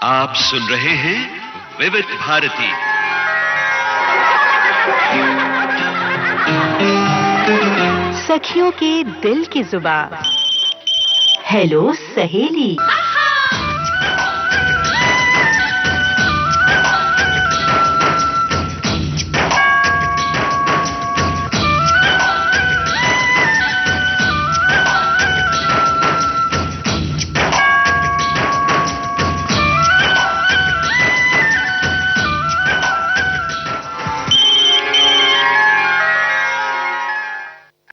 आप सुन रहे हैं विविध भारती। सखियों के दिल की जुबान। हेलो सहेली।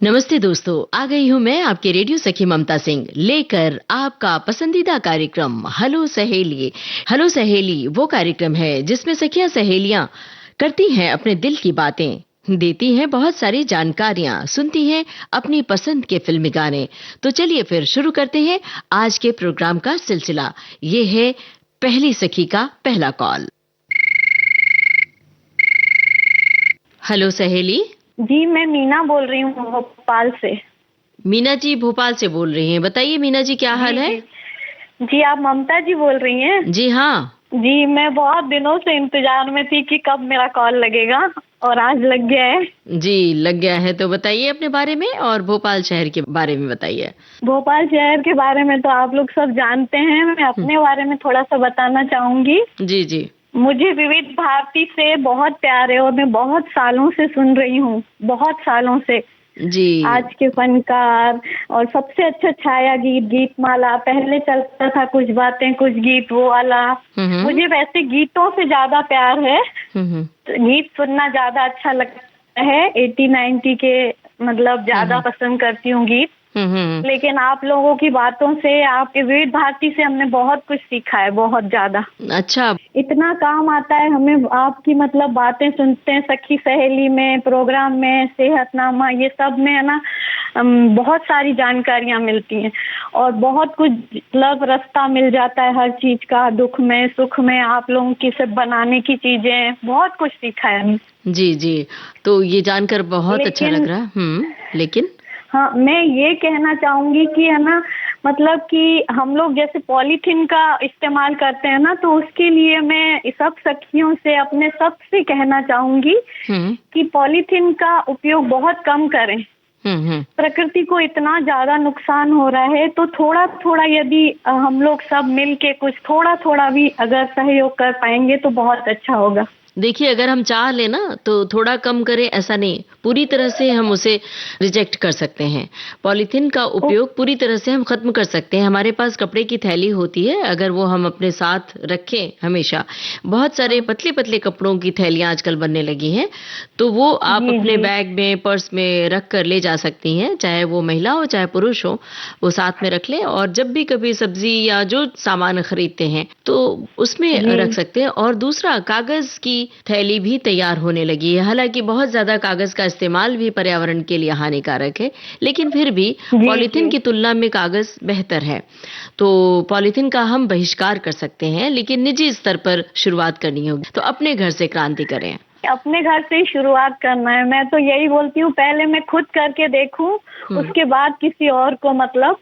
नमस्ते दोस्तों, आ गई हूँ मैं आपके रेडियो सखी ममता सिंह लेकर आपका पसंदीदा कार्यक्रम हेलो सहेली। हेलो सहेली वो कार्यक्रम है जिसमें सखियां सहेलियां करती हैं अपने दिल की बातें, देती हैं बहुत सारी जानकारियां, सुनती हैं अपनी पसंद के फिल्मी गाने। तो चलिए फिर शुरू करते हैं आज के प्रोग्राम का सिलसिला। ये है पहली सखी का पहला कॉल। हेलो सहेली। जी, मैं मीना बोल रही हूँ भोपाल से। मीना जी भोपाल से बोल रही हैं। बताइए मीना जी, क्या हाल है? जी, आप ममता जी बोल रही हैं? जी हाँ जी, मैं बहुत दिनों से इंतजार में थी कि कब मेरा कॉल लगेगा और आज लग गया है। जी, लग गया है। तो बताइए अपने बारे में और भोपाल शहर के बारे में बताइए। भोपाल शहर के बारे में तो आप लोग सब जानते हैं, मैं अपने बारे में थोड़ा सा बताना चाहूंगी। जी जी। मुझे विविध भारती से बहुत प्यार है और मैं बहुत सालों से सुन रही हूँ, बहुत सालों से। जी। आज के फनकार और सबसे अच्छा छाया गीत, गीतमाला, पहले चलता था कुछ बातें कुछ गीत, वो वाला। मुझे वैसे गीतों से ज्यादा प्यार है, गीत सुनना ज्यादा अच्छा लगता है। 80-90 के मतलब ज्यादा पसंद करती हूँ गीत। लेकिन आप लोगों की बातों से, आपके विविध भारती से हमने बहुत कुछ सीखा है, बहुत ज्यादा। अच्छा, इतना काम आता है हमें आपकी मतलब बातें सुनते हैं, सखी सहेली में, प्रोग्राम में, सेहतनामा, ये सब में है ना, बहुत सारी जानकारियां मिलती हैं और बहुत कुछ मतलब रास्ता मिल जाता है हर चीज का, दुख में सुख में। आप लोगों की सब बनाने की चीजें, बहुत कुछ सीखा है हमने। जी जी। तो ये जानकर बहुत अच्छा लग रहा है। लेकिन हाँ, मैं ये कहना चाहूंगी कि है ना, मतलब कि हम लोग जैसे पॉलीथीन का इस्तेमाल करते हैं ना, तो उसके लिए मैं सब सखियों से, अपने सबसे कहना चाहूंगी कि पॉलीथीन का उपयोग बहुत कम करें। प्रकृति को इतना ज्यादा नुकसान हो रहा है, तो थोड़ा थोड़ा यदि हम लोग सब मिल के कुछ थोड़ा थोड़ा भी अगर सहयोग कर पाएंगे तो बहुत अच्छा होगा। देखिए, अगर हम चाह लें ना तो थोड़ा कम करें ऐसा नहीं, पूरी तरह से हम उसे रिजेक्ट कर सकते हैं। पॉलीथीन का उपयोग पूरी तरह से हम खत्म कर सकते हैं। हमारे पास कपड़े की थैली होती है, अगर वो हम अपने साथ रखें हमेशा, बहुत सारे पतले पतले कपड़ों की थैलियां आजकल बनने लगी हैं, तो वो आप अपने बैग में, पर्स में रख कर ले जा सकती हैं। चाहे वो महिला हो चाहे पुरुष हो, वो साथ में रख लें और जब भी कभी सब्जी या जो सामान खरीदते हैं तो उसमें रख सकते हैं। और दूसरा, कागज की थैली भी तैयार होने लगी है। हालांकि बहुत ज्यादा कागज का इस्तेमाल भी पर्यावरण के लिए हानिकारक है, लेकिन फिर भी पॉलीथीन की तुलना में कागज बेहतर है। तो पॉलीथीन का हम बहिष्कार कर सकते हैं, लेकिन निजी स्तर पर शुरुआत करनी होगी। तो अपने घर से क्रांति करें, अपने घर से ही शुरुआत करना है। मैं तो यही बोलती हूँ, पहले मैं खुद करके देखूं, उसके बाद किसी और को मतलब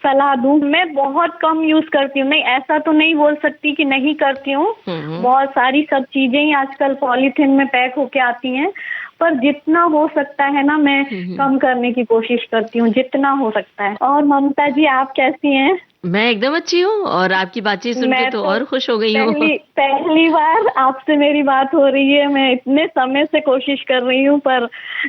सलाह दूं। मैं बहुत कम यूज करती हूँ, नहीं ऐसा तो नहीं बोल सकती कि नहीं करती हूँ। बहुत सारी सब चीजें ही आजकल पॉलीथीन में पैक होके आती हैं, पर जितना हो सकता है ना, मैं कम करने की कोशिश करती हूँ, जितना हो सकता है। और ममता जी, आप कैसी हैं? मैं एकदम अच्छी हूँ और आपकी बातचीत सुन के तो और खुश हो गई हूँ। पहली बार आपसे मेरी बात हो रही है। मैं इतने समय से कोशिश कर रही हूँ पर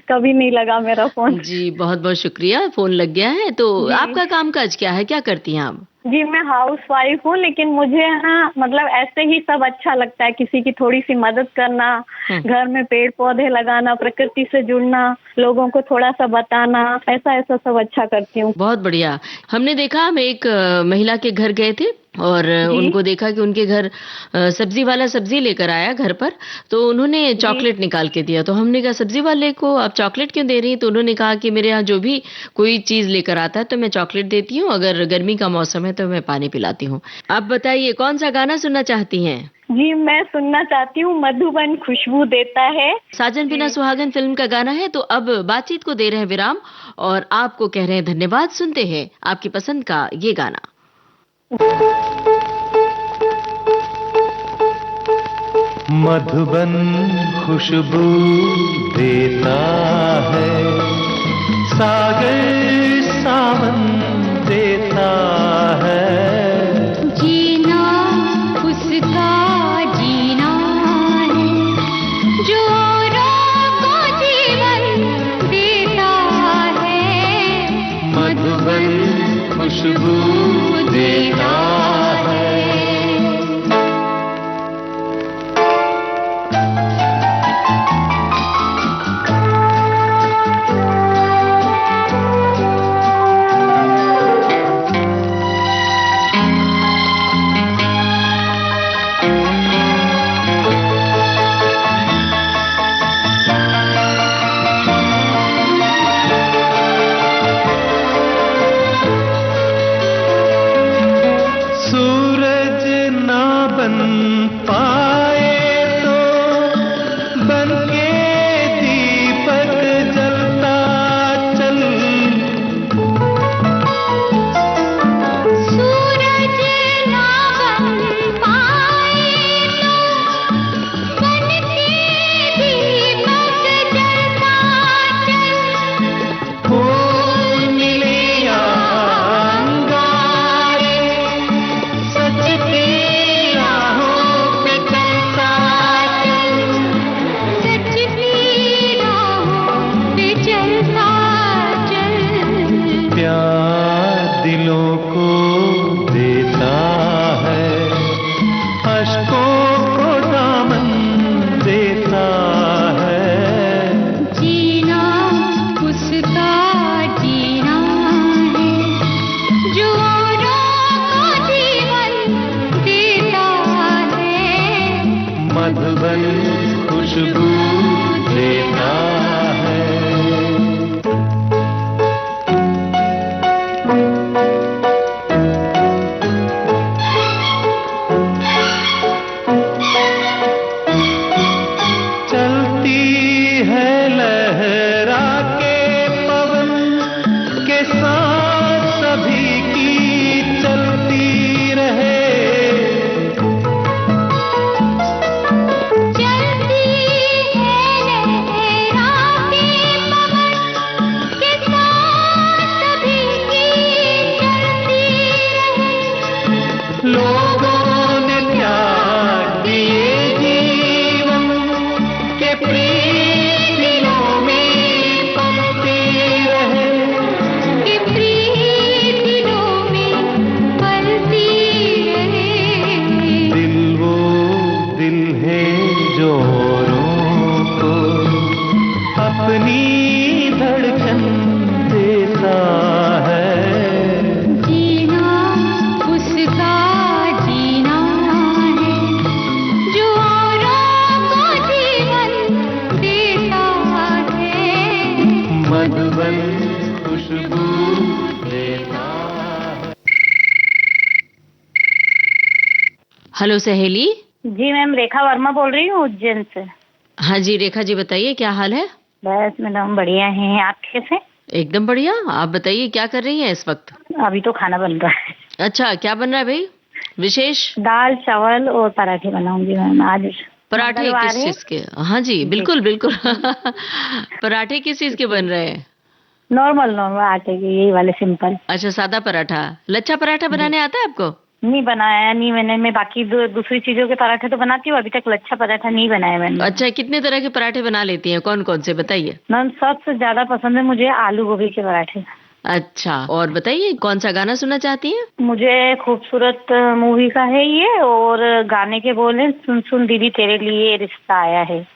कभी नहीं लगा मेरा फोन। जी, बहुत बहुत शुक्रिया, फोन लग गया है। तो आपका कामकाज क्या है, क्या करती हैं आप? जी, मैं हाउस वाइफ हूँ, लेकिन मुझे ना मतलब ऐसे ही सब अच्छा लगता है, किसी की थोड़ी सी मदद करना, घर में पेड़ पौधे लगाना, प्रकृति से जुड़ना, लोगों को थोड़ा सा बताना, ऐसा ऐसा सब अच्छा करती हूँ। बहुत बढ़िया। हमने देखा, हम एक महिला के घर गए थे और उनको देखा कि उनके घर सब्जी वाला सब्जी लेकर आया घर पर, तो उन्होंने चॉकलेट निकाल के दिया। तो हमने कहा, सब्जी वाले को आप चॉकलेट क्यों दे रही हैं? तो उन्होंने कहा कि मेरे यहाँ जो भी कोई चीज लेकर आता है तो मैं चॉकलेट देती हूँ, अगर गर्मी का मौसम है तो मैं पानी पिलाती हूँ। आप बताइए, कौन सा गाना सुनना चाहती हैं? जी, मैं सुनना चाहती हूँ मधुबन खुशबू देता है, साजन बिना सुहागन फिल्म का गाना है। तो अब बातचीत को दे रहे हैं विराम और आपको कह रहे हैं धन्यवाद। सुनते हैं आपकी पसंद का ये गाना। मधुबन खुशबू देता है, सागर सावन देता है। जीना उसका जीना है, जो औरों को जीवन देता है। मधुबन खुशबू देता है। सूरज ना बन पाए तो बन के दीपक जलता चल। सूरज ना बन पाए तो बन के दीपक जलता चल। फूल मिले या अंगारे, सच की राहों पे चलता चल। सच की राहों पे चलता चल। प्यार दिलों को देता है, अश्कों को दामन देता है। जीना उसका जीना है, जो औरों को जीवन देता है। मधुबन खुशबू देता है। चलती है लहरा के पवन के साथ सभी की चलती रहे। चलती है लहरा के पवन के साथ सभी की चलती रहे। लोगों ने त्याग दिए जीवन के प्रीत दिलों में पलती रहे। कि प्रीत दिलों में पलती रहे। दिल वो दिल है जो औरों को अपनी धड़कन देता है। जीना उसका जीना है, जो औरों को जीवन देता है। मधुबन खुशबू देता है। हेलो सहेली। जी मैम, रेखा वर्मा बोल रही हूँ उज्जैन से। हाँ जी रेखा जी, बताइए क्या हाल है? बस मैडम बढ़िया हैं, आप कैसे? एकदम बढ़िया। आप बताइए क्या कर रही हैं इस वक्त? अभी तो खाना बन रहा है। अच्छा, क्या बन रहा है भाई विशेष? दाल चावल और पराठे बनाऊंगी मैम आज। पराठे मंगलवार किस है। चीज के? हाँ जी बिल्कुल बिल्कुल। पराठे किस चीज के बन रहे हैं? नॉर्मल नॉर्मल आटे के, यही वाले सिंपल। अच्छा, सादा पराठा। लच्छा पराठा बनाने आता है आपको? नहीं बनाया नहीं मैंने। मैं बाकी दूसरी चीजों के पराठे तो बनाती हूँ, अभी तक लच्छा पराठा नहीं बनाया मैंने। अच्छा, कितने तरह के पराठे बना लेती हैं? कौन कौन से बताइए। मैम सबसे ज्यादा पसंद है मुझे आलू गोभी के पराठे। अच्छा, और बताइए कौन सा गाना सुनना चाहती हैं? मुझे खूबसूरत मूवी का है ये, और गाने के बोले सुन सुन दीदी तेरे लिए रिश्ता आया है।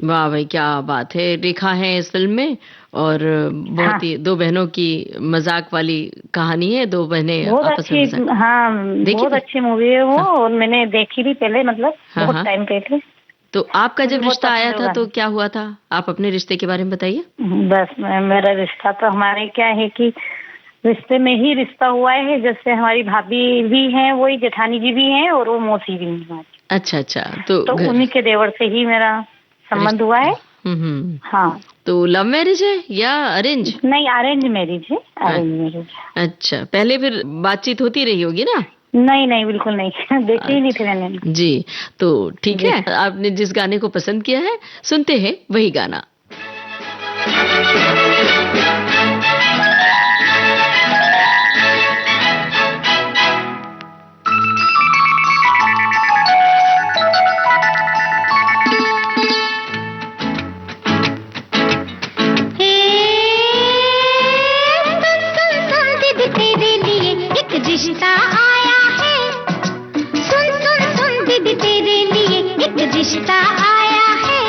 वाह भाई, क्या बात है। रेखा है इस फिल्म में, और बहुत हाँ। ही दो बहनों की मजाक वाली कहानी है। दो बहनें बहुत आपस में अच्छी, मजाक। हाँ देखी बहुत थी? अच्छी मूवी है वो। और मैंने देखी भी पहले, मतलब हाँ, बहुत हाँ। टाइम पहले। तो आपका जब मुझे बहुत रिश्ता आया पसंद था है तो गाने। क्या हुआ था? आप अपने रिश्ते के बारे में बताइए। बस मेरा रिश्ता तो हमारे क्या है कि रिश्ते में ही रिश्ता हुआ है। जैसे हमारी भाभी भी हैं, वही जेठानी जी भी हैं, और वो मौसी भी हैं हमारी। अच्छा अच्छा, तो उन्हीं के देवर से ही मेरा संबंध हुआ है। हाँ। तो लव मैरिज है या अरेंज? नहीं, अरेंज मैरिज है। Arrange marriage. अच्छा, पहले फिर बातचीत होती रही होगी ना? नहीं नहीं, बिल्कुल नहीं। देखे ही नहीं थे मैंने। जी, तो ठीक है, आपने जिस गाने को पसंद किया है सुनते हैं वही गाना। रिश्ता आया है, सुन सुन सुन दीदी तेरे लिए एक रिश्ता आया है।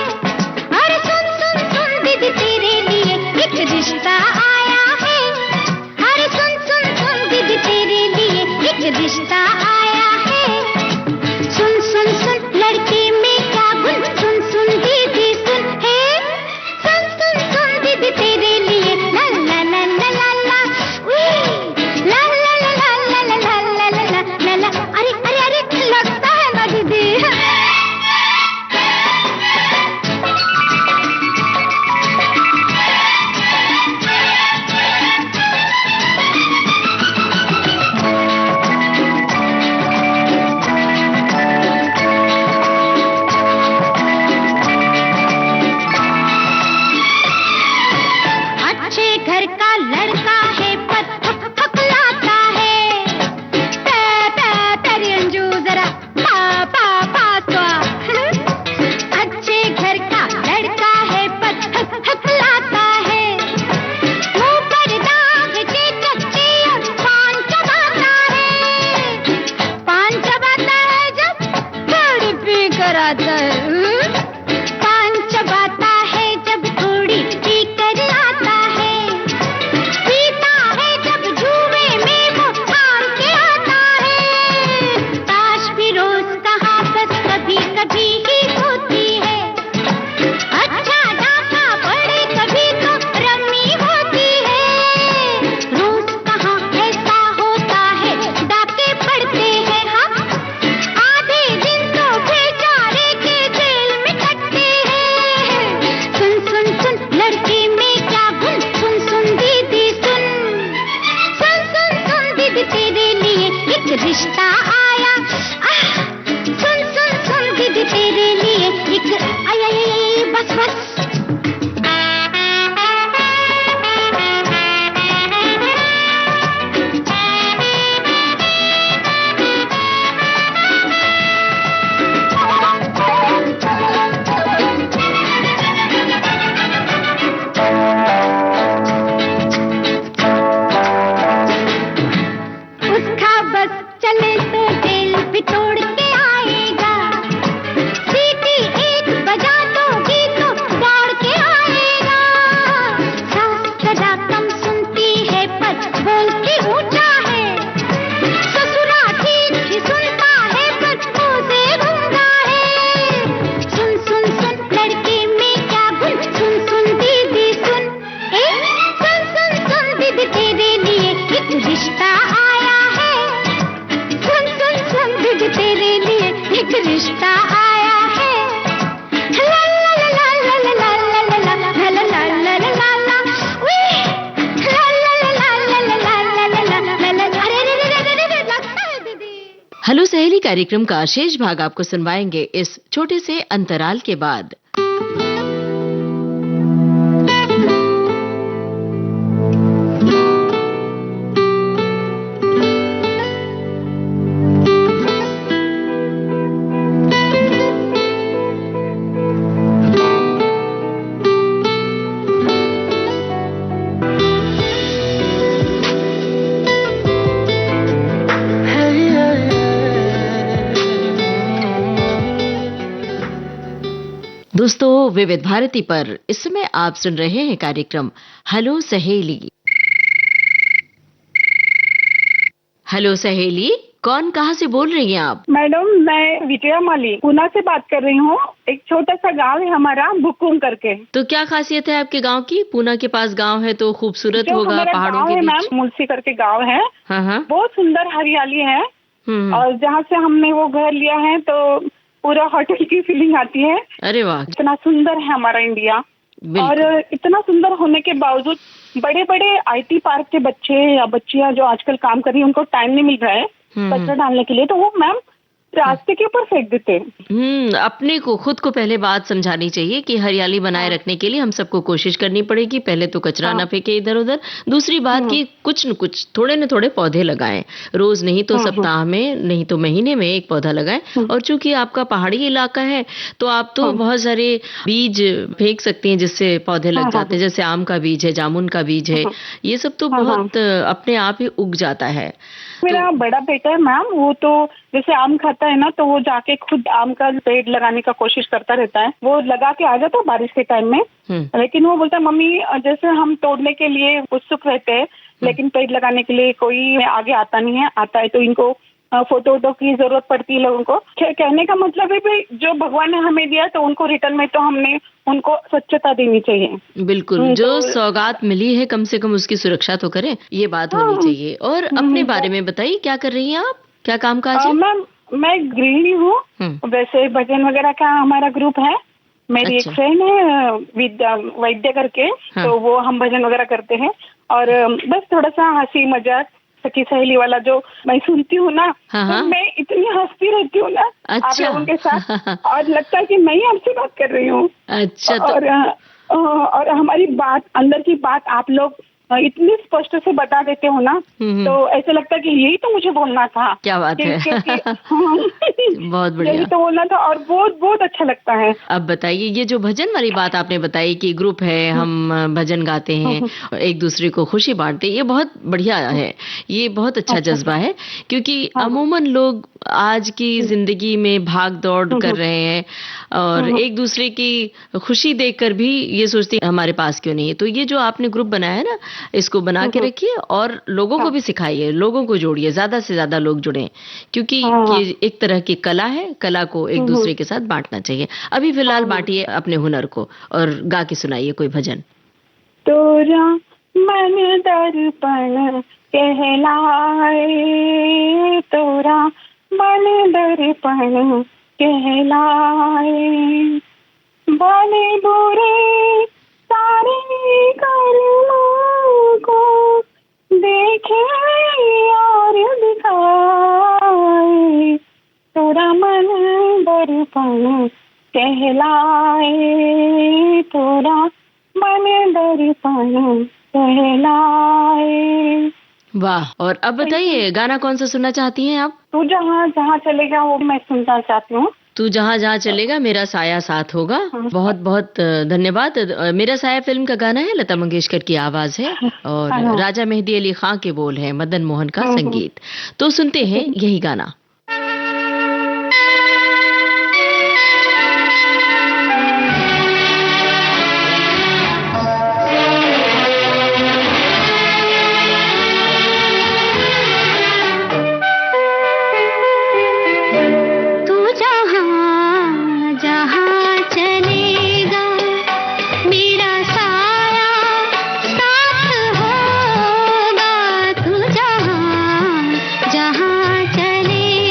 अरे सुन सुन सुन दीदी तेरे लिए एक रिश्ता आया है। अरे सुन सुन सुन दीदी तेरे लिए एक रिश्ता आया है। सुन सुन सुन लड़के में क्या गुण, सुन सुन दीदी सुन है। सुन सुन सुन दीदी तेरे लिए ला ला ला ला ला ला, ला ला ला ला ला ला ला ला ला ला। अरे अरे अरे लगता है ना दीदी। अच्छे घर का लड़का है पर थकलाता है। तेरी अंजू जरा पा पा पा स्वा। अच्छे घर का लड़का है पर थकलाता है। मुंह पर दाग के चक्के और पान चबाता है। पान चबाता है जब थोड़ी पी कर आता है। पान चबाता है जब थोड़ी पी कर आता है। पीता है जब जुए में वो हार के आता है। ताश भी रोज कहाँ बस कभी कभी ही होती है। अच्छा डाका पड़े कभी तो रमी होती है। रोज कहाँ ऐसा होता है, डाके पड़ते हैं हम। आधे दिन तो बेचारे के जेल में कटते हैं। सुन सुन सुन लड़के में क्या गुण, सुन सुन दीदी सुन। सुन सुन सुन दीदी तेरे लिए एक रिश्ता आया। सुन सुन सुन दीदी तेरे लिए एक आय आय आय, बस बस। उसका बस चले तो जेल भी तोड़ के आएगा। सीटी एक बजा दोगी तो दौड़ के आएगा। सास सदा कम सुनती है पर बोलती ऊंचा है। ससुरा ठीक ही सुनता है पर मुंह से गूंगा है। सुन सुन सुन लड़के में क्या गुण, सुन सुन दीदी सुन। सुन सुन सुन दीदी तेरे लिए एक रिश्ता आया है। सुन सुन सुन दीदी तेरे लिए एक रिश्ता आया है। ला ला ला ला ला ला ला ला ला ला ला ला ला ला ला ला। ला ला ला ला ला ला ला ला ला ला ला ला। अरे रे रे रे रे रे, लगता है दीदी। हेलो सहेली कार्यक्रम का शेष भाग आपको सुनवाएंगे इस छोटे से अंतराल के बाद। दोस्तों, विविध भारती पर इस समय आप सुन रहे हैं कार्यक्रम हेलो सहेली। हेलो सहेली, कौन कहाँ से बोल रही हैं आप? मैडम, मैं विजया माली पूना से बात कर रही हूँ। एक छोटा सा गांव है हमारा, बुकुम करके। तो क्या खासियत है आपके गांव की? पूना के पास गांव है तो खूबसूरत जो होगा, हमारा पहाड़ों गांव के है बीच। मैम, मुलसी करके गांव है। हाँ हाँ। बहुत सुंदर हरियाली है। हम्म। और जहाँ से हमने वो घर लिया है तो पूरा होटल की फीलिंग आती है। अरे वाह, इतना सुंदर है हमारा इंडिया। बिल्कुल। और इतना सुंदर होने के बावजूद बड़े बड़े IT पार्क के बच्चे या बच्चियां जो आजकल काम कर रही हैं, उनको टाइम नहीं मिल रहा है कचरा डालने के लिए, तो वो मैम रास्ते के ऊपर फेंक देते हैं। अपने को खुद को पहले बात समझानी चाहिए कि हरियाली बनाए रखने के लिए हम सबको कोशिश करनी पड़ेगी। पहले तो कचरा ना फेंके इधर उधर। दूसरी बात कि कुछ न कुछ थोड़े न थोड़े पौधे लगाएं, रोज नहीं तो सप्ताह में, नहीं तो महीने में एक पौधा लगाएं। और चूंकि आपका पहाड़ी इलाका है तो आप तो बहुत सारे बीज फेंक सकती हैं जिससे पौधे लग जाते हैं, जैसे आम का बीज है, जामुन का बीज है, ये सब तो बहुत अपने आप ही उग जाता है। मेरा बड़ा बेटा है मैम, वो तो जैसे आम खाता है ना, तो वो जाके खुद आम का पेड़ लगाने का कोशिश करता रहता है। वो लगा के आ जाता है बारिश के टाइम में, लेकिन वो बोलता है मम्मी जैसे हम तोड़ने के लिए उत्सुक रहते हैं, लेकिन पेड़ लगाने के लिए कोई आगे आता नहीं है। आता है तो इनको फोटो वोटो की जरूरत पड़ती है लोगों को। कहने का मतलब है भाई जो भगवान ने हमें दिया तो उनको रिटर्न में तो हमने उनको स्वच्छता देनी चाहिए। बिल्कुल, जो सौगात मिली है कम से कम उसकी सुरक्षा तो करें, ये बात होनी चाहिए। और अपने बारे में बताइए, क्या कर रही हैं आप, क्या काम काज है? मैम मैं गृहिणी हूँ। वैसे भजन वगैरह का हमारा ग्रुप है। मेरी एक फ्रेंड है वैद्य करके, तो वो हम भजन वगैरह करते हैं। और बस थोड़ा सा हंसी मजाक सखी सहेली वाला जो मैं सुनती हूँ ना, तो मैं इतनी हंसती रहती हूँ ना आप लोगों के साथ, और लगता है कि मैं ही आपसे बात कर रही हूँ। अच्छा। और हमारी बात, अंदर की बात आप लोग इतनी स्पष्ट से बता देते हो ना, तो ऐसा लगता है कि यही तो मुझे बोलना था। क्या बात है। बहुत बढ़िया, यही तो बोलना था, और बहुत बहुत अच्छा लगता है। अब बताइए, ये जो भजन वाली बात आपने बताई कि ग्रुप है, हम भजन गाते हैं, एक दूसरे को खुशी बांटते हैं, ये बहुत बढ़िया है। ये बहुत अच्छा जज्बा है, क्योंकि अमूमन लोग आज की जिंदगी में भाग दौड़ कर रहे हैं और एक दूसरे की खुशी देखकर भी ये सोचते हैं हमारे पास क्यों नहीं है। तो ये जो आपने ग्रुप बनाया है ना, इसको बना के रखिए और लोगों को भी सिखाइए, लोगों को जोड़िए, ज्यादा से ज्यादा लोग जुड़ें, क्योंकि ये एक तरह की कला है। कला को एक दूसरे के साथ बांटना चाहिए। अभी फिलहाल बांटिए अपने हुनर को और गा के सुनाइए कोई भजन। तोरा मन दर्पण कहलाए, तोरा मन दर्पण कहलाए, भले बुरे सारे कर्मों को देखे और दिखाए, तोरा मन दर्पण कहलाए, तोरा मन दर्पण कहलाए। वाह। और अब बताइए, गाना कौन सा सुनना चाहती हैं आप? तू जहाँ जहाँ चलेगा वो मैं सुनना चाहती हूँ। तू जहाँ जहाँ चलेगा मेरा साया साथ होगा। बहुत बहुत धन्यवाद। मेरा साया फिल्म का गाना है, लता मंगेशकर की आवाज है और राजा मेहदी अली खां के बोल है, मदन मोहन का संगीत। तो सुनते हैं यही गाना। जहाँ चले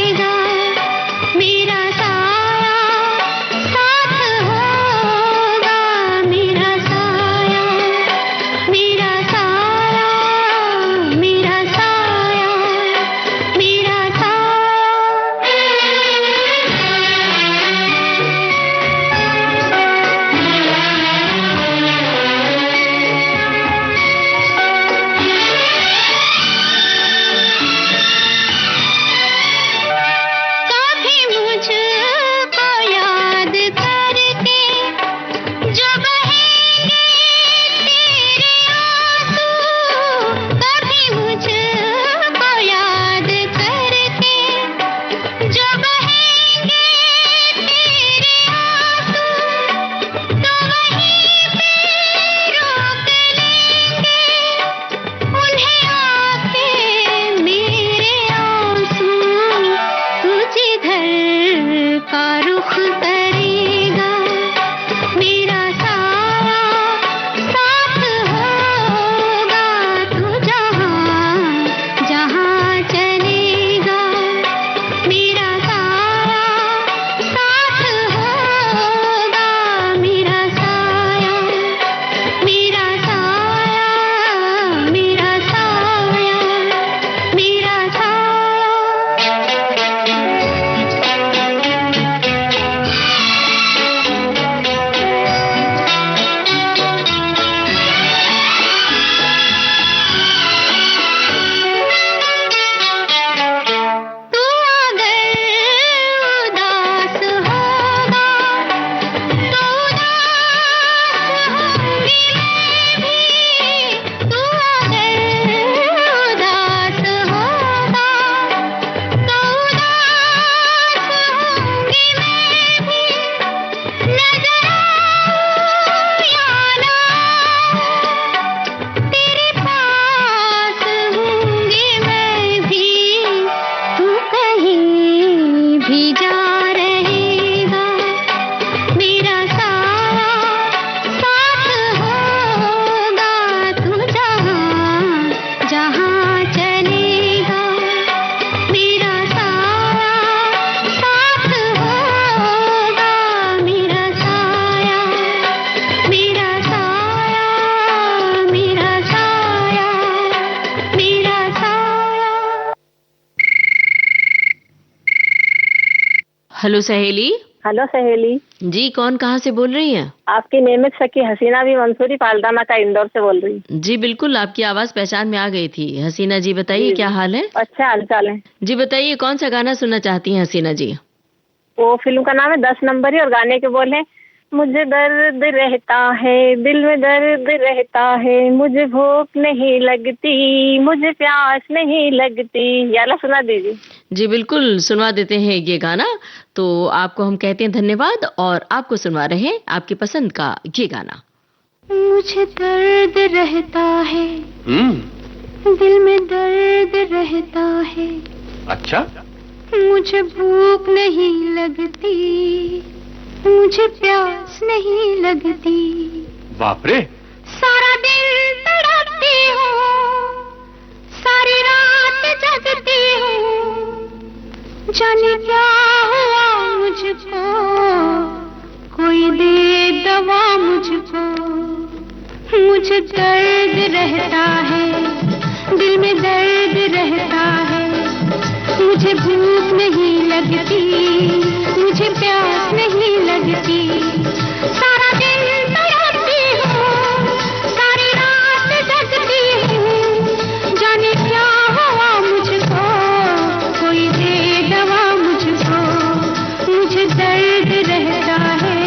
भीजा रहेगा मेरा साया, साथ होगा तू जहाँ जहाँ चलेगा। मेरा साया साथ होगा, मेरा साया, मेरा साया, मेरा साया, मेरा साया। हेलो सहेली। हेलो सहेली, जी, कौन कहाँ से बोल रही हैं? आपकी नियमित सखी हसीना भी मंसूरी पालदाना का इंदौर से बोल रही हूँ। जी बिल्कुल, आपकी आवाज पहचान में आ गई थी। हसीना जी बताइए क्या हाल है? अच्छा हालचाल है। जी बताइए, कौन सा गाना सुनना चाहती हैं हसीना जी? वो फिल्म का नाम है 10 नंबरी और गाने के बोल है, मुझे दर्द रहता है, दिल में दर्द रहता है, मुझे भूख नहीं लगती, मुझे प्यास नहीं लगती। याला सुना दीजिए। जी बिल्कुल, सुनवा देते हैं ये गाना। तो आपको हम कहते हैं धन्यवाद और आपको सुनवा रहे हैं आपकी पसंद का ये गाना। मुझे दर्द रहता है, दिल में दर्द रहता है, अच्छा, मुझे भूख नहीं लगती, मुझे प्यास नहीं लगती। बाप रे, सारा दिन तड़पती हूँ, सारी रात जगती हूँ, जाने क्या हुआ मुझको, कोई दे दवा मुझको। मुझे दर्द रहता है, दिल में दर्द रहता है, मुझे भूख नहीं लगती, मुझे प्यास नहीं लगती। सारा दिन तड़पती हूँ, सारी रात जगती हूँ, जाने क्या हुआ मुझको, कोई दे दवा मुझको। मुझे दर्द रहता है,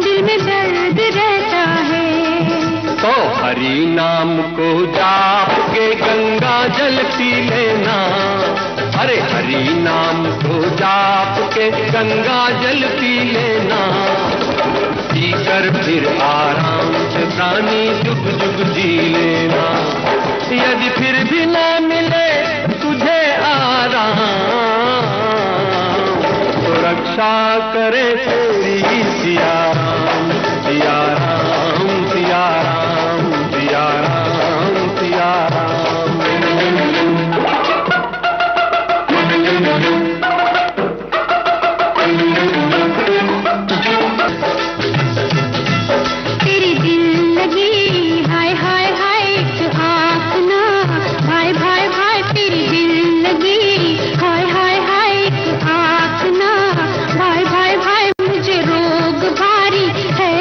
दिल में दर्द रहता है। तो हरि नाम को जाप के गंगा जल पी लेना, अरे हरि नाम को जाप के गंगा जल पी लेना, पीकर फिर आराम से प्राणी जुग जुग जी लेना। यदि फिर भी ना मिले तुझे आराम, तो रक्षा करे तेरी सिया राम, सिया राम, सिया राम, सिया राम, सिया राम। तेरी दिल लगी हाय हाय हाय, एक आँख ना भाई भाई भाई। तेरी दिल लगी हाय हाय हाय, एक आँख ना भाई भाई भाई। मुझे रोग भारी है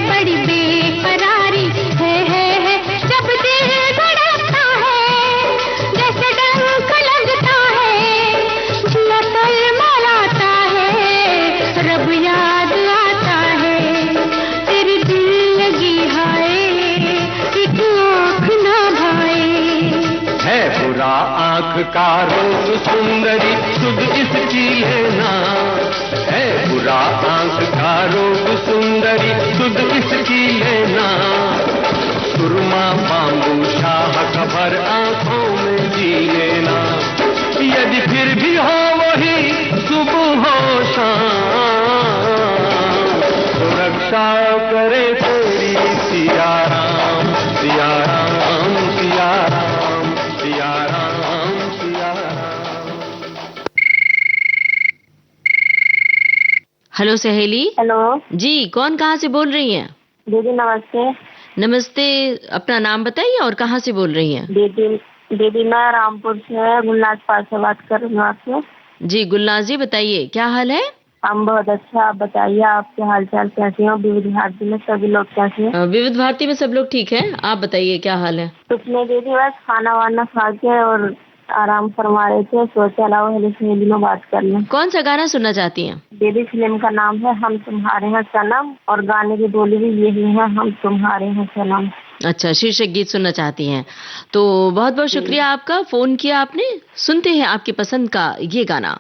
बड़ी बेकरारी है। जब दिल धड़कता है, जैसे डंक लगता है, जिया तलमलाता है, रब याद आता है। तेरी दिल लगी हाय, एक आँख ना भाए। है बुरा आँख का रोग सुंदरी, सुध इसकी लेना, है बुरा आँख का रोग सुंदरी, सुध इसकी लेना। सुरमा बांबू शाह खबर आँखों में जी लेना। यदि फिर भी हो वही सुबह हो शाम, तो रक्षा करे तेरी सिया राम, सिया राम, सिया राम, सिया राम, सिया राम। हेलो सहेली। हेलो जी, कौन कहाँ से बोल रही हैं? दीदी, नमस्ते। नमस्ते, अपना नाम बताइए और कहाँ से बोल रही हैं? दीदी मैं रामपुर से गुलनाज पाल से बात कर रही हूँ आपसे। जी गुलनाज जी, बताइए क्या हाल है? हम बहुत अच्छा, आप बताइए आपके हालचाल कैसे हो? विविध भारती में सभी लोग कैसे हैं? विविध भारती में सब लोग ठीक है। आप बताइए क्या हाल है? कुछ नहीं दीदी, बस खाना वाना खा के और आराम फरमा रहे थे, सोचा लाओ हेलो सहेली में बात कर लें। कौन सा गाना सुनना चाहती हैं? दीदी फिल्म का नाम है हम तुम्हारे हैं सनम, और गाने की बोली भी यही है, हम तुम्हारे हैं सनम। अच्छा, शीर्षक गीत सुनना चाहती हैं। तो बहुत बहुत शुक्रिया आपका, फोन किया आपने। सुनते हैं आपकी पसंद का ये गाना।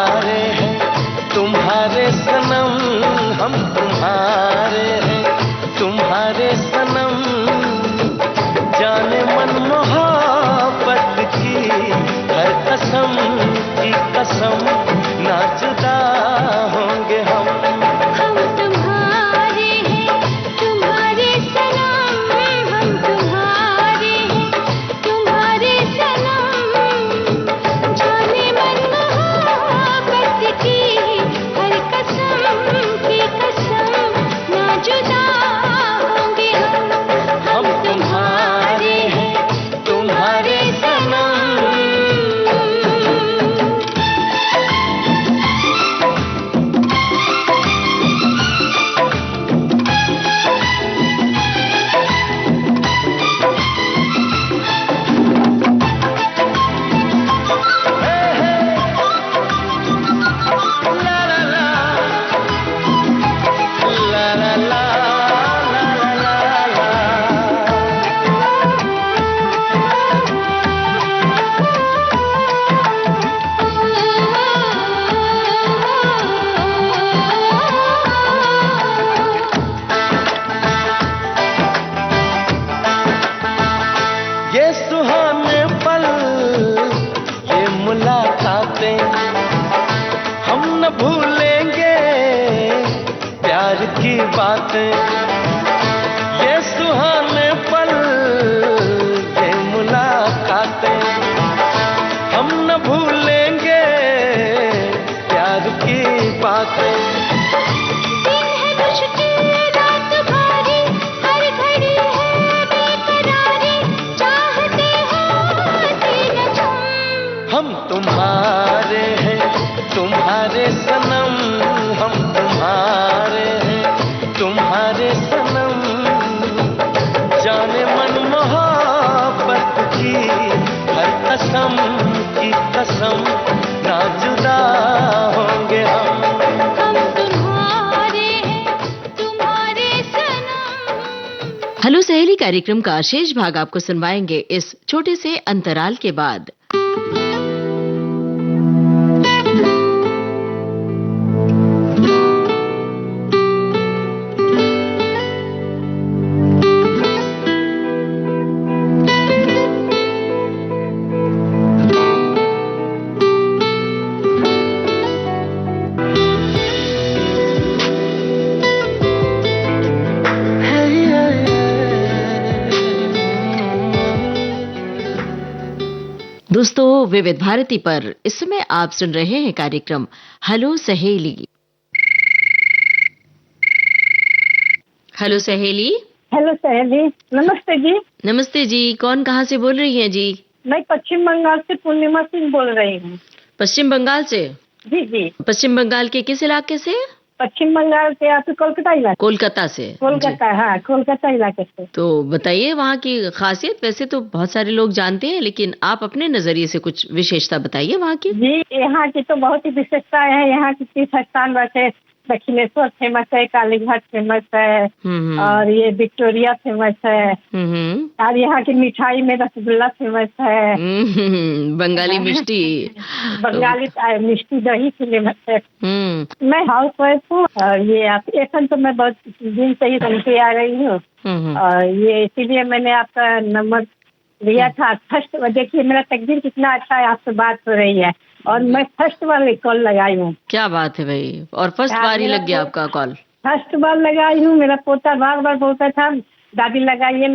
तुम्हारे हैं, तुम्हारे सनम हम तुम्हारे हैं, तुम्हारे सनम। जाने मन मोहब्बत की हर कसम की कसम, ना जुदा होंगे हम। हम तुम्हारे हैं, तुम्हारे सनम, हम तुम्हारे हैं, तुम्हारे सनम। जाने मन मोहब्बत की हर कसम की कसम, ना जुदा होंगे हम। हम तुम्हारे हैं, तुम्हारे सनम। ये सुहाने पल, ये मुलाकातें हम न भूलेंगे, प्यार की बातें। ये सुहाने पल, ये मुलाकातें हम न भूलेंगे, प्यार की बातें। दिन है मुश्किल रात भारी, हर घड़ी है बेकरारी, चाहते हो दिन तुम। हम तुम्हारे हैं, तुम्हारे सनम, हम तुम्हारे हैं, तुम्हारे सनम। जाने मन मोहब्बत की हर कसम की कसम, ना जुदा होंगे हम। हम तुम्हारे हैं, तुम्हारे सनम। हेलो सहेली कार्यक्रम का शेष भाग आपको सुनवाएंगे इस छोटे से अंतराल के बाद। दोस्तों, विविध भारती पर इस समय आप सुन रहे हैं कार्यक्रम हेलो सहेली। हेलो सहेली। हेलो सहेली, नमस्ते जी। नमस्ते जी, कौन कहाँ से बोल रही हैं जी? मैं पश्चिम बंगाल से पूर्णिमा सिंह बोल रही हूँ। पश्चिम बंगाल से? जी जी, पश्चिम बंगाल के किस इलाके से? पश्चिम बंगाल से आप कोलकाता इलाके। कोलकाता से। कोलकाता, हाँ, कोलकाता इलाके से। तो बताइए वहाँ की खासियत। वैसे तो बहुत सारे लोग जानते हैं, लेकिन आप अपने नजरिए से कुछ विशेषता बताइए वहाँ की। जी, यहाँ की तो बहुत ही विशेषता है। यहाँ की तीर्थ स्थान वैसे दक्षिणेश्वर फेमस है, कालीघाट फेमस है, और ये विक्टोरिया फेमस है, और यहाँ की मिठाई में रसगुल्ला फेमस है, बंगाली मिष्टी। बंगाली मिष्टी दही फेमस है। मैं हाउस वाइफ हूँ, और ये आप एफएम तो मैं बहुत दिन से ही सुनती आ रही हूँ, और ये इसीलिए मैंने आपका नंबर लिया था। फर्स्ट देखिए मेरा तकदीर कितना अच्छा है, आपसे बात हो रही है, और मैं फर्स्ट वाले कॉल लगाई हूँ। क्या बात है भाई, और फर्स्ट बार ही लग गया आपका कॉल? फर्स्ट बार लगाई हूँ। मेरा पोता बार बार बोलता था दादी लगाइए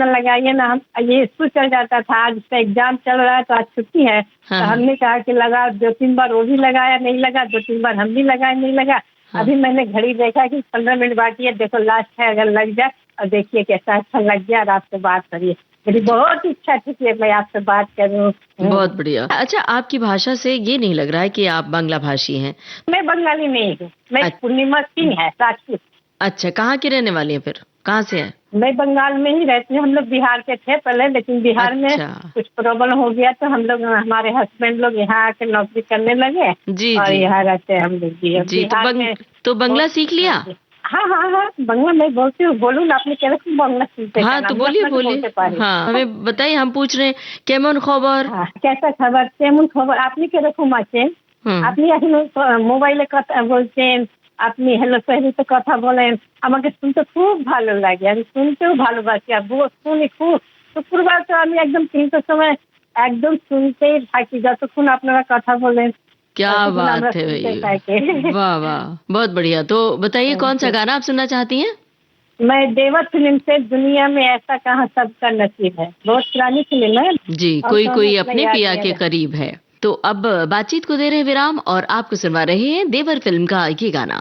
ना, हम ये स्कूल चल जाता था। आज उसका एग्जाम चल रहा है तो आज छुट्टी है, तो हमने कहा कि लगा। 2-3 बार वो भी लगाया, नहीं लगा। 2-3 बार हम भी लगाए, नहीं लगा। अभी मैंने घड़ी देखा कि 15 मिनट बाकी है, देखो लास्ट है, अगर लग जाए। और देखिए कैसा अच्छा लग गया, और आपसे बात करिए। मेरी बहुत इच्छा थी कि मैं आपसे बात करूं। बहुत बढ़िया। अच्छा, आपकी भाषा से ये नहीं लग रहा है कि आप बांग्ला भाषी हैं? मैं बंगाली नहीं हूँ, मैं पूर्णिमा सिंह है, राजपूत। अच्छा, कहाँ की रहने वाली हैं फिर? कहाँ से हैं? मैं बंगाल में ही रहती हूँ। हम लोग बिहार के थे पहले, लेकिन बिहार में कुछ प्रॉब्लम हो गया तो हम लोग, हमारे हस्बैंड लोग यहाँ आके नौकरी करने लगे जी, और यहाँ रहते हैं हम लोग जी। तो बंगला सीख लिया? हाँ हाँ हाँ, बंगला मैं बोलती हूँ। बोलूँ ना, अपने कैसे बंगला सुनते? हाँ तो बोलिए। हाँ, हमें बताइए, हम पूछ रहे हैं केमन खबर। कैसा खबर? केमन खबर? आपने क्या रखो माचे? আপনি এখন মোবাইলে কথা বলছেন, আপনি হ্যালো সহেলিতে কথা বলেন, আমাকে শুনতে খুব ভালো লাগে, আমি শুনতেও ভালোবাসি আর শুনি খুব। শুক্রবার তো আমি একদম 3টার সময় একদম শুনতেই থাকি, যতক্ষণ আপনারা কথা বলেন क्या ততক্ষণ আমরা बात है শুনতে भैया, থাকি। वाह वाह, बहुत बढ़िया। तो बताइए कौन सा गाना आप सुनना चाहती हैं? मैं देवर फिल्म से दुनिया में ऐसा कहाँ सबका नसीब है, बहुत पुरानी फिल्म है। जी, और कोई तो कोई हमें अपने याद पिया नहीं के है। करीब है। तो अब बातचीत को दे रहे हैं विराम और आपको सुनवा रहे हैं देवर फिल्म का ये गाना।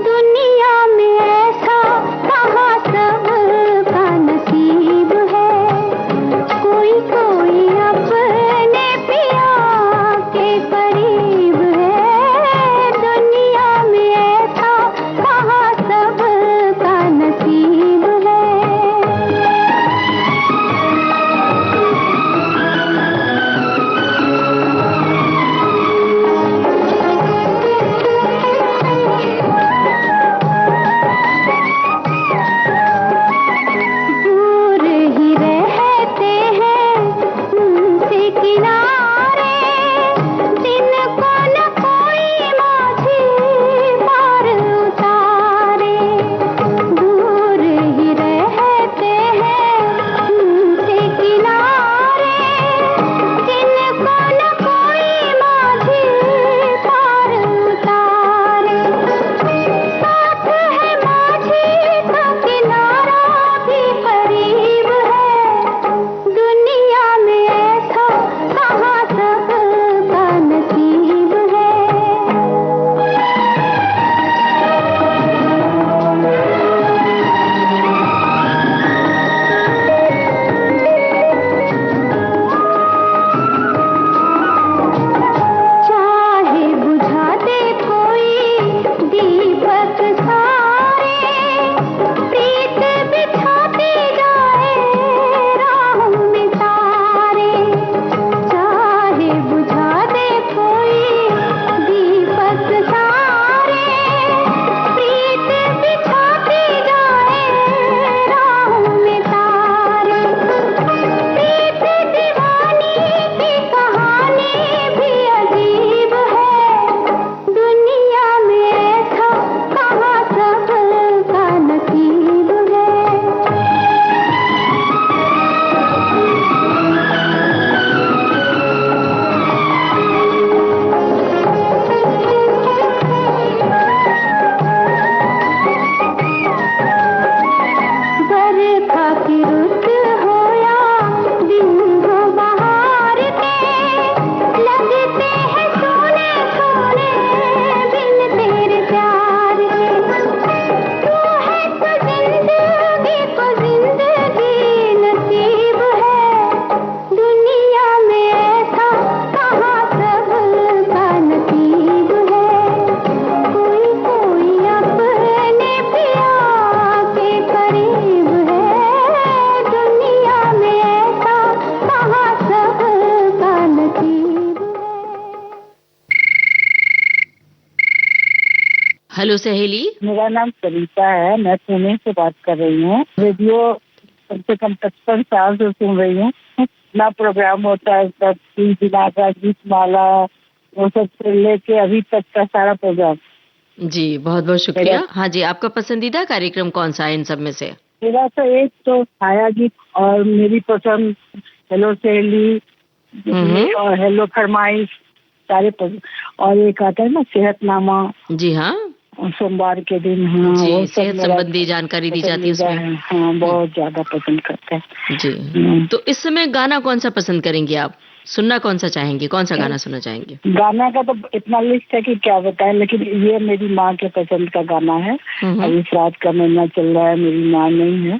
दुनिया में ऐसा कहाँ सबका नसीब है, कोई कोई अपने पिया के करीब है। दुनिया में ऐसा कहाँ सबका नसीब है। दूर ही रहते हैं उनसे किनारे, दिन को न कोई माझी पार उतारे। दूर ही रहते हैं उनसे किनारे, दिन को न कोई माझी पार उतारे। साथ है माझी तो किनारा भी करीब है। दुनिया में ऐसा कहाँ सबका नसीब है। चाहे बुझा दे कोई दीपक सारे, प्रीत बिछाते जाए राह में तारे। चाहे बुझा दे कोई दीपक सारे, प्रीत बिछाते जाए राह में तारे। प्रीत दीवानी की कहानी भी अजीब है। दुनिया में ऐसा कहाँ सबका नसीब है। बरखा की रुत हो या दिन हो बहार के, लगते हैं सोने सोने बिन तेरे प्यार के। तू है तो जिंदगी को जिंदगी नसीब है। दुनिया में ऐसा कहाँ सबका नसीब है। कोई कोई अपने पिया के करीब है। दुनिया में ऐसा कहाँ सबका नसीब है। हेलो सहेली। मेरा नाम सरिता है, मैं पुणे से बात कर रही हूँ। रेडियो कम से कम 55 साल से सुन रही हूँ। इतना प्रोग्राम होता है, सब दिनाका गीत माला वो सब से लेके अभी तक का सारा प्रोग्राम। जी, बहुत बहुत शुक्रिया। हाँ जी, आपका पसंदीदा कार्यक्रम कौन सा है इन सब में से? मेरा तो एक तो छाया गीत और मेरी पसंद हेलो सहेली और हेलो फरमाइश सारे और एक आता है ना सेहतनामा, जी हाँ सोमवार के दिन। हाँ, जी, वो सब सेहत मेरा संबंधी जानकारी दी जाती है पसंदीदा उसमें। है। हाँ, बहुत ज्यादा पसंद करते हैं। जी, तो इस समय गाना कौन सा पसंद करेंगी आप? सुनना कौन सा चाहेंगे? कौन सा गाना सुनना चाहेंगे? गाना का तो इतना लिस्ट है कि क्या बताएं, लेकिन ये मेरी माँ के पसंद का गाना है। अभी श्राद्ध का महीना चल रहा है, मेरी माँ नहीं है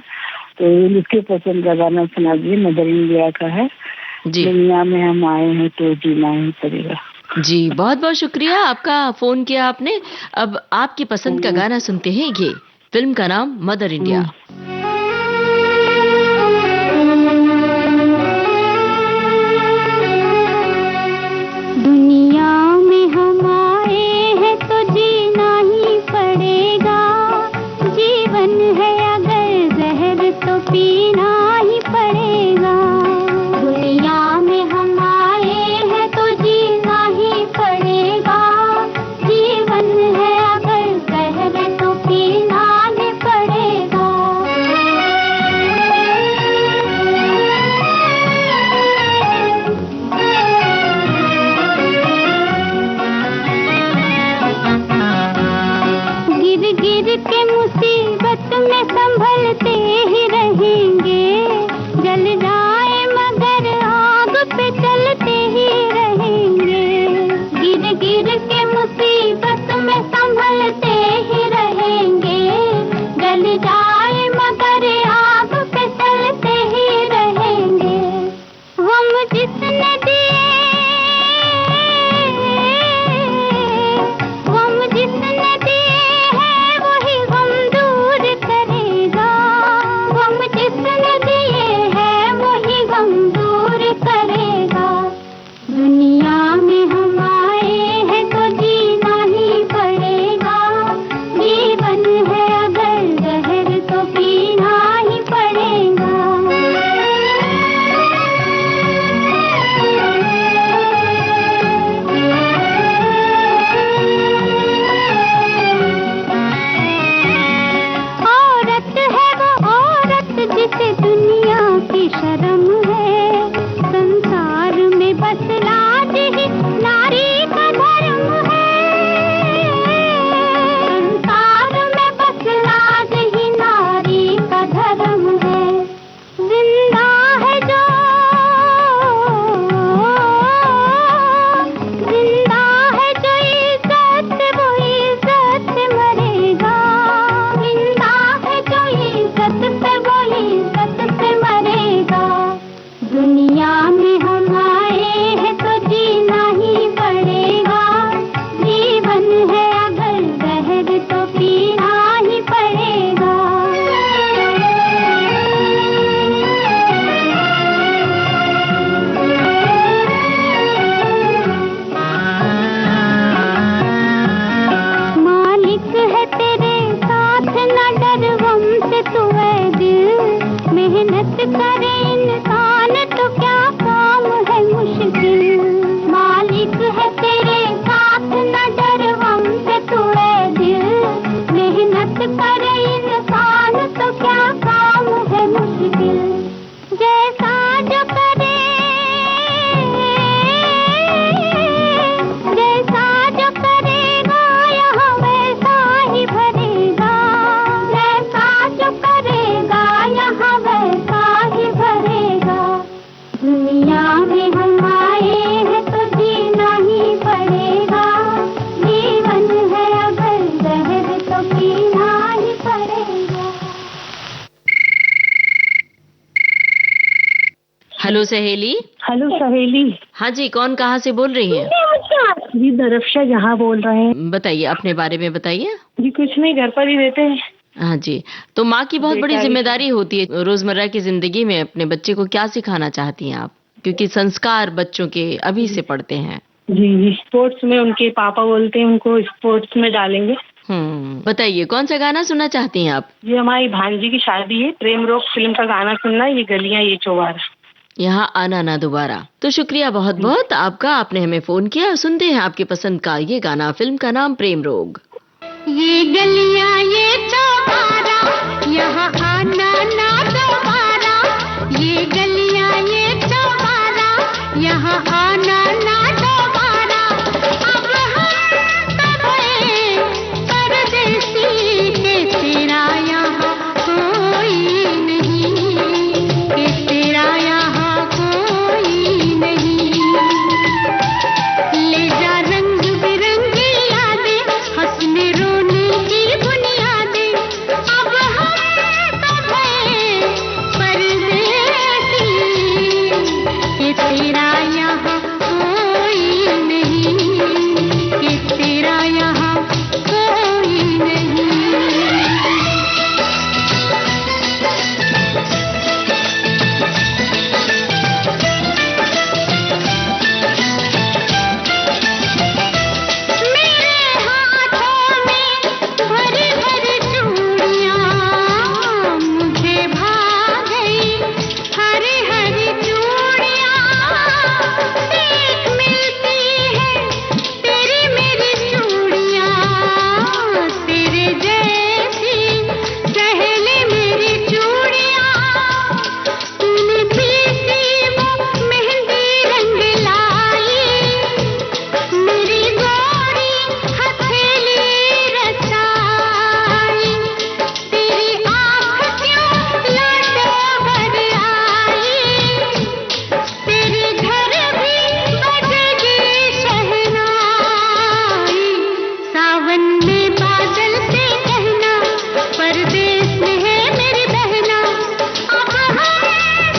तो उसके पसंद का गाना सुना दिए। मदर इंडिया का है, जी। दुनिया में हम आए हैं तो जीना ही पड़ेगा। जी, बहुत बहुत शुक्रिया, आपका फोन किया आपने। अब आपकी पसंद का गाना सुनते हैं। ये फिल्म का नाम मदर इंडिया। दुनिया में हम आए हैं तो जीना ही पड़ेगा, जीवन है अगर जहर तो पीना ही पड़ेगा। हेलो सहेली। हेलो सहेली हाँ जी, कौन कहाँ से बोल रही हैं? जी दरफ्शा जहाँ बोल रहे हैं। बताइए, अपने बारे में बताइए। जी कुछ नहीं, घर पर ही रहते हैं। हाँ जी, तो माँ की बहुत बड़ी बेटा ही- जिम्मेदारी होती है रोजमर्रा की जिंदगी में। अपने बच्चे को क्या सिखाना चाहती हैं आप? क्योंकि संस्कार बच्चों के अभी से पड़ते हैं। जी स्पोर्ट्स में उनके पापा बोलते हैं उनको स्पोर्ट्स में डालेंगे। बताइए, कौन सा गाना सुनना चाहती हैं आप? ये हमारी भांजी की शादी है, प्रेम रोग फिल्म का गाना सुनना है, ये गलियां ये चौबारा। यहाँ आना ना दोबारा। तो शुक्रिया बहुत बहुत आपका, आपने हमें फोन किया। सुनते हैं आपकी पसंद का ये गाना, फिल्म का नाम प्रेम रोग। ये गलियां ये चौबारा, यहाँ आना ना दोबारा। ये गलियां ये चौबारा, यहाँ आना ना दोबारा। अब हम सब हैं परदेसी के तेरा यहाँ कोई नहीं, के तेरा यहाँ कोई नहीं। ले जा रंग बिरंगी यादें, हंसने रोने की बुनियादें। अब हम सब हैं परदेसी, के तेरा यहाँ कोई नहीं, के तेरा यहाँ कोई नहीं। मेरे हाथों में भरी भरी चूड़ियां, मुझे भा गई हरी हरी चूड़ियां। देख मिलती है तेरी मेरी चूड़ियां, तेरे जैसी सहेली मेरी चूड़ियां। तूने पीसी वो मेहंदी रंग लाई, मेरी गोरी हथेली रचाई। तेरी आँख क्यों लौटो भर आई, तेरे घर भी बजेगी शहनाई। सावन में बादल से कहना, परदेस में है मेरी बहना। अब हम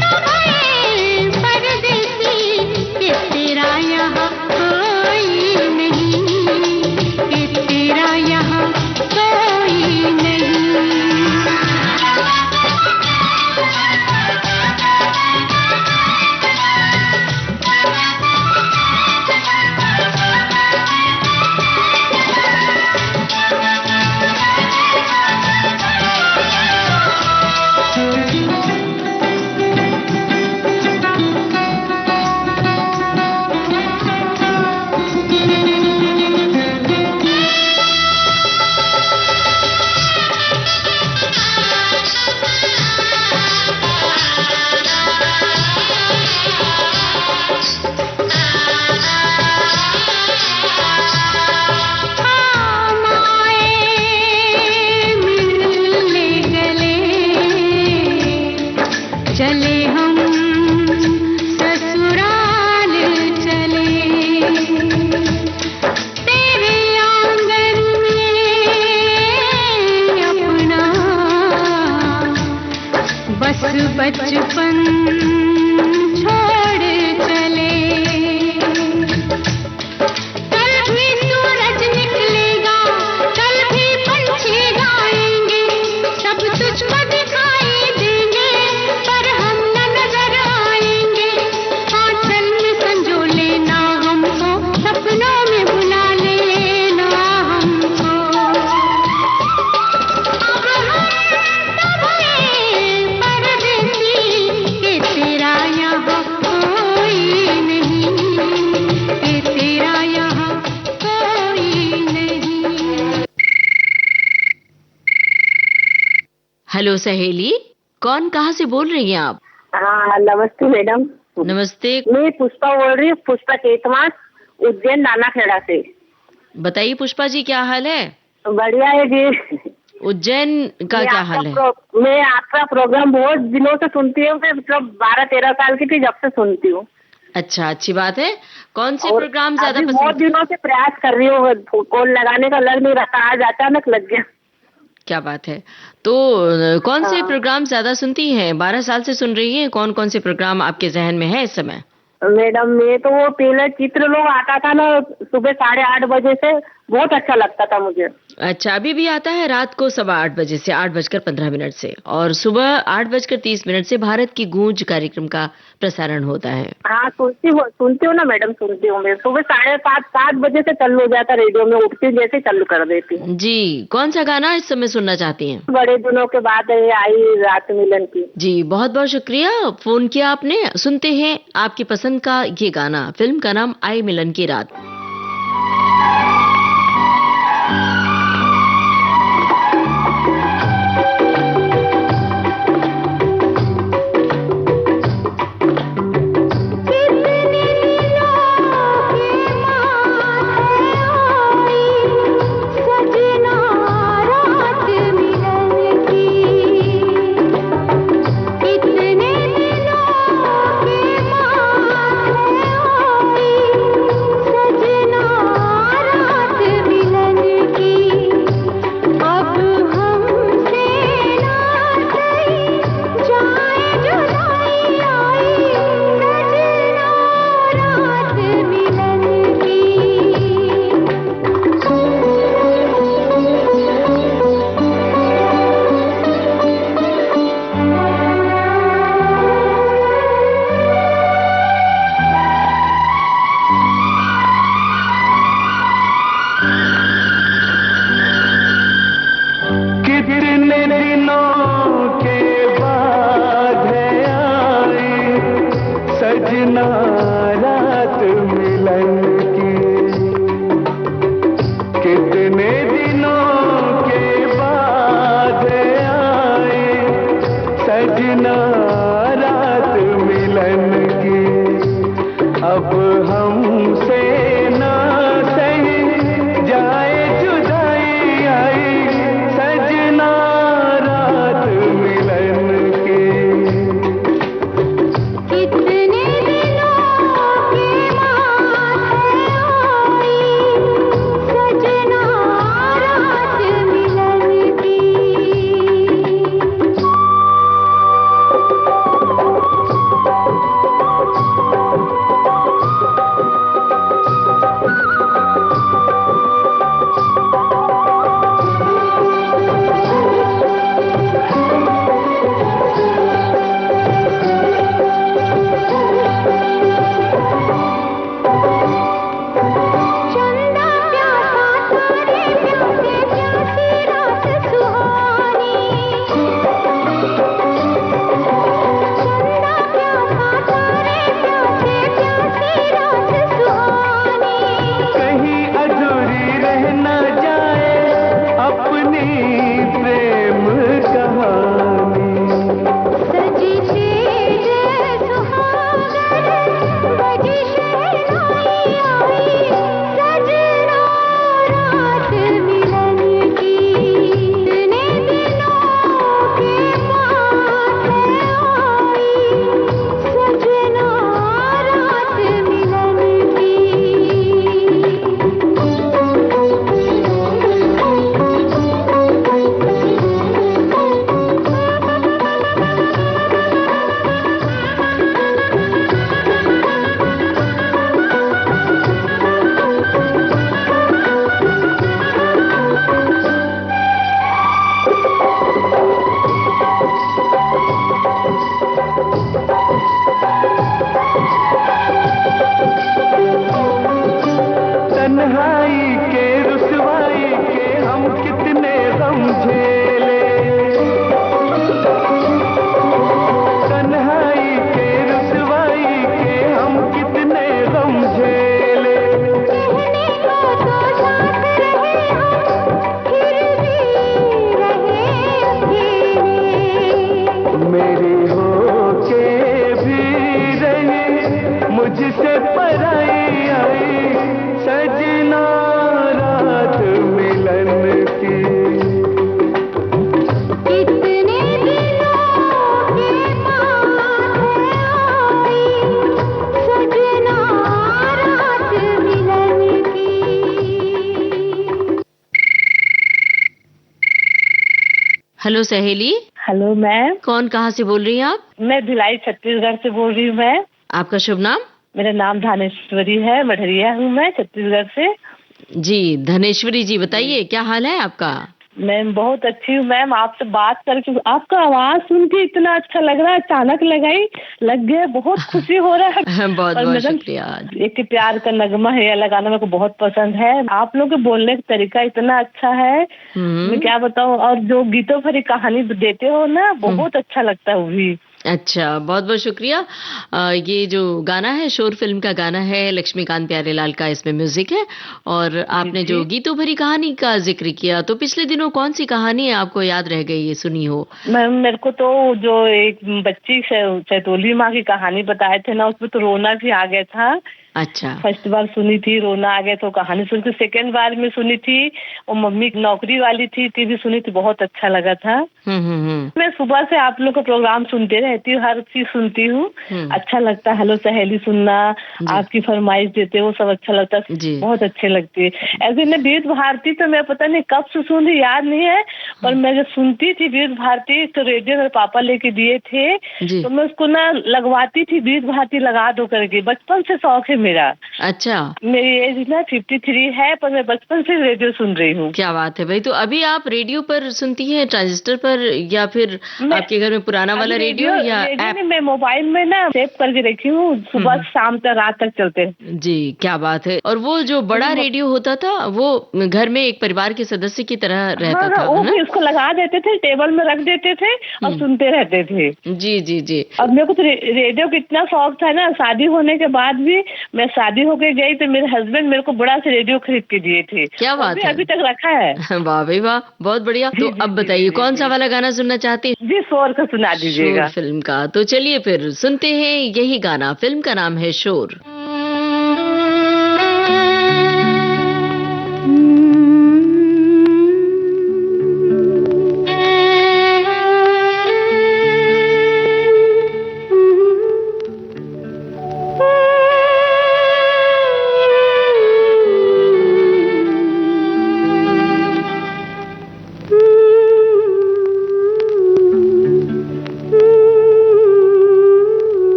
सब हैं परदेसी, के तेरा यहाँ कोई नहीं, के तेरा यहाँ कोई नहीं। हम आए मिलने गले, चले हम ससुराल चले। तेरे आंगन में अपना बस बचपन छोड़ चले। कल भी सूरज निकलेगा, कल भी पंछी गाएंगे, सब तुझको दिखाई देंगे, पर हम न नजर आएंगे। आंचल में संजो लेना हमको, सपनों में बुला लेना हमको। अब हम सब हैं परदेसी, के तेरा यहाँ कोई नहीं, के तेरा यहाँ कोई नहीं। हेलो सहेली, कौन कहाँ से बोल रही हैं आप? हाँ नमस्ते मैडम। नमस्ते। मैं पुष्पा बोल रही हूँ, पुष्पा केतवास, उज्जैन नानाखेड़ा से। बताइए पुष्पा जी, क्या हाल है? बढ़िया है जी। उज्जैन का क्या हाल है? मैं आपका प्रोग्राम बहुत दिनों से सुनती हूँ, मैं मतलब 12-13 साल की थी जब से सुनती हूँ। अच्छा, अच्छी बात है। कौन से और प्रोग्राम ज्यादा अभी बहुत पसंद? दिनों से प्रयास कर रही हूँ कॉल लगाने का, लग नहीं रहा, आज अचानक लग गया। क्या बात है। तो कौन से हाँ। प्रोग्राम ज्यादा सुनती हैं? 12 साल से सुन रही हैं, कौन कौन से प्रोग्राम आपके जहन में है इस समय? मैडम मैं तो वो पहले चित्र लोग आता था ना, सुबह 8:30 बजे से, बहुत अच्छा लगता था मुझे। अच्छा, अभी भी आता है रात को 8:15 बजे से 8:15 से, और सुबह 8:30 से भारत की गूंज कार्यक्रम का प्रसारण होता है। हाँ सुनती हूँ ना मैडम, सुनती हूँ मैं। सुबह 7:30 बजे से चालू हो जाता रेडियो में, उठती हूँ जैसे चालू कर देती हूँ। जी, कौन सा गाना इस समय सुनना चाहती हैं? बड़े दिनों के बाद ये आई रात मिलन की। जी, बहुत बहुत शुक्रिया, फोन किया आपने। सुनते हैं आपकी पसंद का ये गाना। फिल्म का नाम आई मिलन की रात। हेलो सहेली। हेलो मैम, कौन, कहाँ से बोल रही हैं आप? मैं भिलाई छत्तीसगढ़ से बोल रही हूँ मैम। आपका शुभ नाम? मेरा नाम धानेश्वरी है, मढ़रिया हूँ मैं छत्तीसगढ़ से। जी धनेश्वरी जी, बताइए क्या हाल है आपका? मैम बहुत अच्छी हूँ मैम, आपसे बात करके आपका आवाज सुन के इतना अच्छा लग रहा है, अचानक लग गया, बहुत खुशी हो रहा है। बहुत और बहुत मैडम, शुक्रिया। एक प्यार का नगमा है, यह लगाना मेरे को बहुत पसंद है। आप लोग के बोलने का तरीका इतना अच्छा है, मैं क्या बताऊँ। और जो गीतों भरी कहानी देते हो ना, बहुत अच्छा लगता है वो भी। अच्छा, बहुत बहुत शुक्रिया। ये जो गाना है शोर फिल्म का गाना है, लक्ष्मीकांत प्यारेलाल का इसमें म्यूजिक है। और आपने जो गीतों भरी कहानी का जिक्र किया, तो पिछले दिनों कौन सी कहानी आपको याद रह गई ये सुनी हो? मैम मेरे को तो जो एक बच्ची सैतोली माँ की कहानी बताए थे ना, उसमें तो रोना भी आ गया था। अच्छा। फर्स्ट बार सुनी थी, रोना आ गया, तो कहानी सुन के सेकेंड बार में सुनी थी, और मम्मी नौकरी वाली थी भी सुनी थी, बहुत अच्छा लगा था। मैं सुबह से आप लोग का प्रोग्राम सुनते रहती हूँ, हर चीज सुनती हूँ, अच्छा लगता है। हेलो सहेली सुनना, आपकी फरमाइश देते हो, सब अच्छा लगता है, बहुत अच्छे लगती है। ऐसे मैं विविध भारती तो मैं पता नहीं कब से सुन रही, याद नहीं है, पर मैं जब सुनती थी विविध भारती तो रेडियो मेरे पापा लेके दिए थे, तो मैं उसको ना लगवाती थी, विविध भारती लगा दो करके, बचपन से शौक है मेरा। अच्छा। मेरी एज ना 53 है, पर मैं बचपन से रेडियो सुन रही हूँ। क्या बात है भाई। तो अभी आप रेडियो पर सुनती हैं, ट्रांजिस्टर पर, या फिर आपके घर में पुराना वाला रेडियो या ऐप? मैं मोबाइल में ना सेव करके रखी हूँ, सुबह शाम तक रात तक चलते हैं। जी क्या बात है। और वो जो बड़ा रेडियो होता था, वो घर में एक परिवार के सदस्य की तरह रहता था, वो भी उसको लगा देते थे, टेबल में रख देते थे और सुनते रहते थे। जी जी जी। और मेरे को तो रेडियो का इतना शौक था ना, शादी होने के बाद भी, मैं शादी होके गई तो मेरे हस्बैंड मेरे को बड़ा से रेडियो खरीद के दिए थे। क्या बात है। अभी तक रखा है। वाह भाई वाह, बहुत बढ़िया। तो अब बताइए कौन सा वाला गाना सुनना चाहते हैं? जी शोर का सुना दीजिएगा। शोर फिल्म का। तो चलिए फिर सुनते हैं यही गाना। फिल्म का नाम है शोर।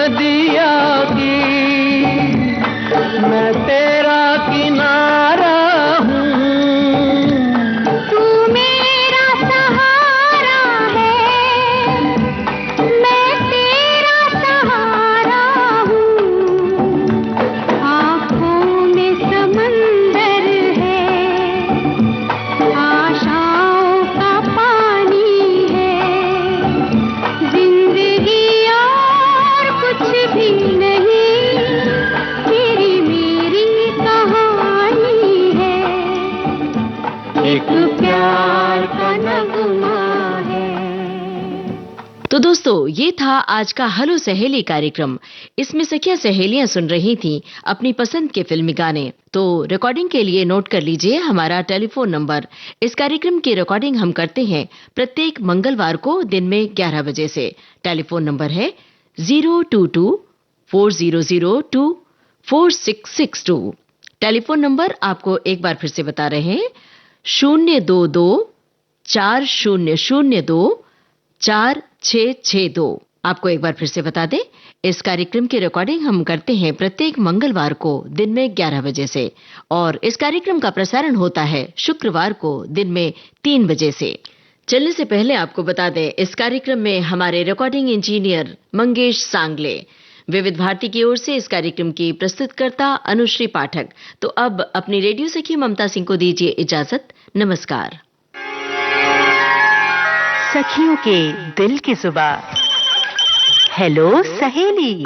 नदिया की मैं तेरा किनारा हूँ। तू मेरा सहारा है, मैं तेरा सहारा हूँ। आँखों में समंदर है, आशाओं का पानी है। जिंदगी और कुछ भी नहीं, तेरी मेरी कहानी है। एक प्यार का नगमा है। तो दोस्तों, ये था आज का हेलो सहेली कार्यक्रम। इसमें सखियां सहेलियां सुन रही थीं अपनी पसंद के फिल्मी गाने। तो रिकॉर्डिंग के लिए नोट कर लीजिए हमारा टेलीफोन नंबर। इस कार्यक्रम की रिकॉर्डिंग हम करते हैं प्रत्येक मंगलवार को दिन में 11 बजे से। टेलीफोन नंबर है 022-4002-4662। टेलीफोन नंबर आपको एक बार फिर से बता रहे हैं 022-4002-4662। आपको एक बार फिर से बता दें, इस कार्यक्रम की रिकॉर्डिंग हम करते हैं प्रत्येक मंगलवार को दिन में 11 बजे से और इस कार्यक्रम का प्रसारण होता है शुक्रवार को दिन में 3 बजे से। चलने से पहले आपको बता दें, इस कार्यक्रम में हमारे रिकॉर्डिंग इंजीनियर मंगेश सांगले। विविध भारती की ओर से इस कार्यक्रम की प्रस्तुतकर्ता अनुश्री पाठक। तो अब अपनी रेडियो सखी ममता सिंह को दीजिए इजाजत। नमस्कार। सखियों के दिल की जुबान। हेलो सहेली।